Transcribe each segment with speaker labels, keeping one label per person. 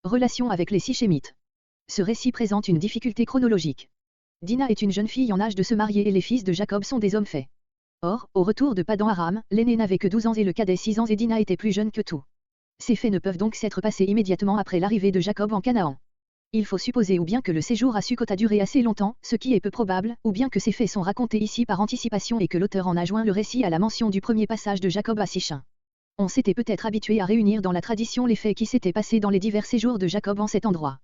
Speaker 1: Relation avec les Sichémites. Ce récit présente une difficulté chronologique. Dina est une jeune fille en âge de se marier et les fils de Jacob sont des hommes faits. Or, au retour de Padan Aram, l'aîné n'avait que 12 ans et le cadet 6 ans et Dina était plus jeune que tout. Ces faits ne peuvent donc s'être passés immédiatement après l'arrivée de Jacob en Canaan. Il faut supposer ou bien que le séjour à Sukkot a duré assez longtemps, ce qui est peu probable, ou bien que ces faits sont racontés ici par anticipation et que l'auteur en a joint le récit à la mention du premier passage de Jacob à Sichem. On s'était peut-être habitué à réunir dans la tradition les faits qui s'étaient passés dans les divers séjours de Jacob en cet endroit.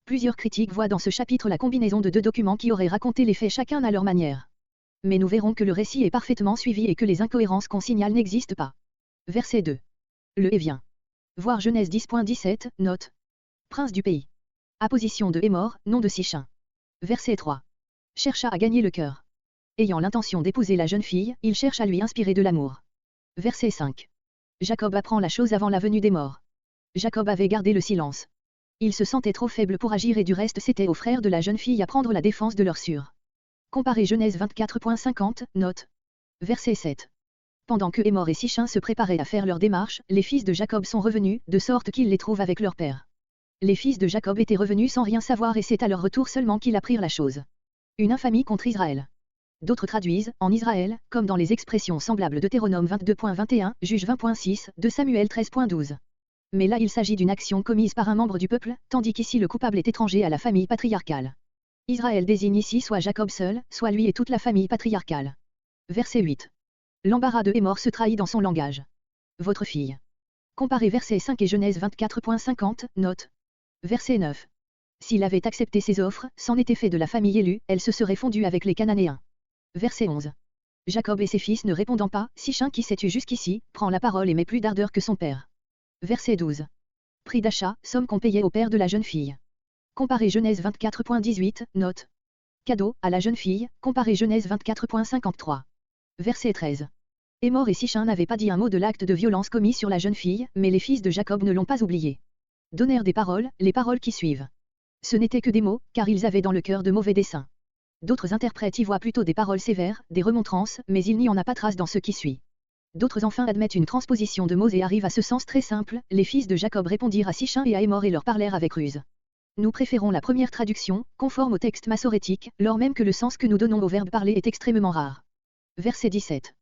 Speaker 1: Plusieurs critiques voient dans ce chapitre la combinaison de deux documents qui auraient raconté les faits chacun à leur manière. Mais nous verrons que le récit est parfaitement suivi et que les incohérences qu'on signale n'existent pas. Verset 2. Le et vient. Voir Genèse 10.17, note. Prince du pays. Apposition de Hémor, nom de Sichem. Verset 3. Chercha à gagner le cœur. Ayant l'intention d'épouser la jeune fille, il cherche à lui inspirer de l'amour. Verset 5. Jacob apprend la chose avant la venue des morts. Jacob avait gardé le silence. Il se sentait trop faible pour agir et du reste c'était aux frères de la jeune fille à prendre la défense de leur sûre. Comparez Genèse 24.50, note. Verset 7. Pendant que Hémor et Sichem se préparaient à faire leur démarche, les fils de Jacob sont revenus, de sorte qu'ils les trouvent avec leur père. Les fils de Jacob étaient revenus sans rien savoir et c'est à leur retour seulement qu'ils apprirent la chose. Une infamie contre Israël. D'autres traduisent, en Israël, comme dans les expressions semblables de Deutéronome 22.21, Juge 20.6, de Samuel 13.12. Mais là il s'agit d'une action commise par un membre du peuple, tandis qu'ici le coupable est étranger à la famille patriarcale. Israël désigne ici soit Jacob seul, soit lui et toute la famille patriarcale. Verset 8. L'embarras de Hémor se trahit dans son langage. Votre fille. Comparez verset 5 et Genèse 24.50, note. Verset 9. S'il avait accepté ses offres, s'en était fait de la famille élue, elle se serait fondue avec les Cananéens. Verset 11. Jacob et ses fils ne répondant pas, Sichem qui s'est tu jusqu'ici, prend la parole et met plus d'ardeur que son père. Verset 12. Prix d'achat, somme qu'on payait au père de la jeune fille. Comparez Genèse 24.18, note. Cadeau, à la jeune fille, comparez Genèse 24.53. Verset 13. Hémor et Sichem n'avaient pas dit un mot de l'acte de violence commis sur la jeune fille, mais les fils de Jacob ne l'ont pas oublié. Donnèrent des paroles, les paroles qui suivent. Ce n'étaient que des mots, car ils avaient dans le cœur de mauvais desseins. D'autres interprètes y voient plutôt des paroles sévères, des remontrances, mais il n'y en a pas trace dans ce qui suit. D'autres enfin admettent une transposition de mots et arrivent à ce sens très simple, les fils de Jacob répondirent à Sichem et à Hémor et leur parlèrent avec ruse. Nous préférons la première traduction, conforme au texte massorétique, lors même que le sens que nous donnons au verbe parler est extrêmement rare. Verset 17.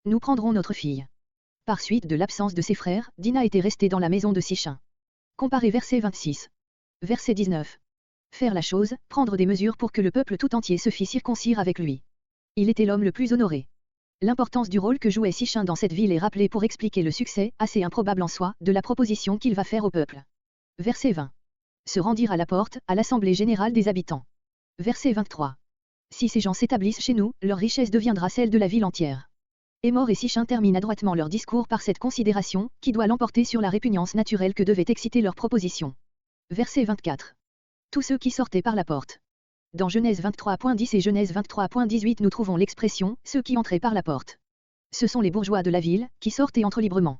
Speaker 1: Nous prendrons notre fille. Par suite de l'absence de ses frères, Dina était restée dans la maison de Sichem. Comparez verset 26. Verset 19. Faire la chose, prendre des mesures pour que le peuple tout entier se fît circoncire avec lui. Il était l'homme le plus honoré. L'importance du rôle que jouait Sichem dans cette ville est rappelée pour expliquer le succès, assez improbable en soi, de la proposition qu'il va faire au peuple. Verset 20. Se rendirent à la porte, à l'assemblée générale des habitants. Verset 23. Si ces gens s'établissent chez nous, leur richesse deviendra celle de la ville entière. Hémor et Sichem terminent adroitement leur discours par cette considération, qui doit l'emporter sur la répugnance naturelle que devait exciter leur proposition. Verset 24. Tous ceux qui sortaient par la porte. Dans Genèse 23.10 et Genèse 23.18 nous trouvons l'expression « ceux qui entraient par la porte ». Ce sont les bourgeois de la ville, qui sortent et entrent librement.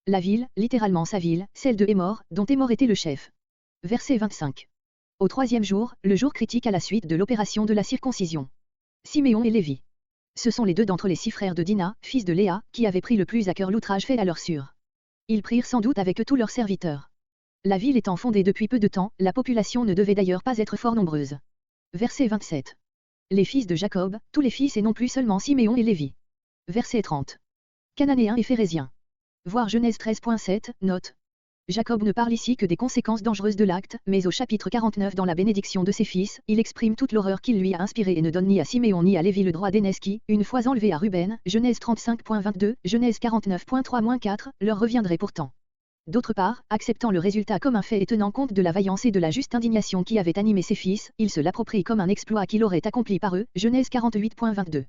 Speaker 1: La ville, littéralement sa ville, celle de Hémor, dont Hémor était le chef. Verset 25. Au troisième jour, le jour critique à la suite de l'opération de la circoncision. Siméon et Lévi. Ce sont les deux d'entre les 6 frères de Dina, fils de Léa, qui avaient pris le plus à cœur l'outrage fait à leur sûre. Ils prirent sans doute avec eux tous leurs serviteurs. La ville étant fondée depuis peu de temps, la population ne devait d'ailleurs pas être fort nombreuse. Verset 27. Les fils de Jacob, tous les fils et non plus seulement Siméon et Lévi. Verset 30. Cananéens et Phérésiens. Voir Genèse 13.7, note. Jacob ne parle ici que des conséquences dangereuses de l'acte, mais au chapitre 49 dans la bénédiction de ses fils, il exprime toute l'horreur qu'il lui a inspirée et ne donne ni à Siméon ni à Lévi le droit d'aînesse qui, une fois enlevé à Ruben, Genèse 35.22, Genèse 49.3-4, leur reviendrait pourtant. D'autre part, acceptant le résultat comme un fait et tenant compte de la vaillance et de la juste indignation qui avait animé ses fils, il se l'approprie comme un exploit qu'il aurait accompli par eux, Genèse 48.22.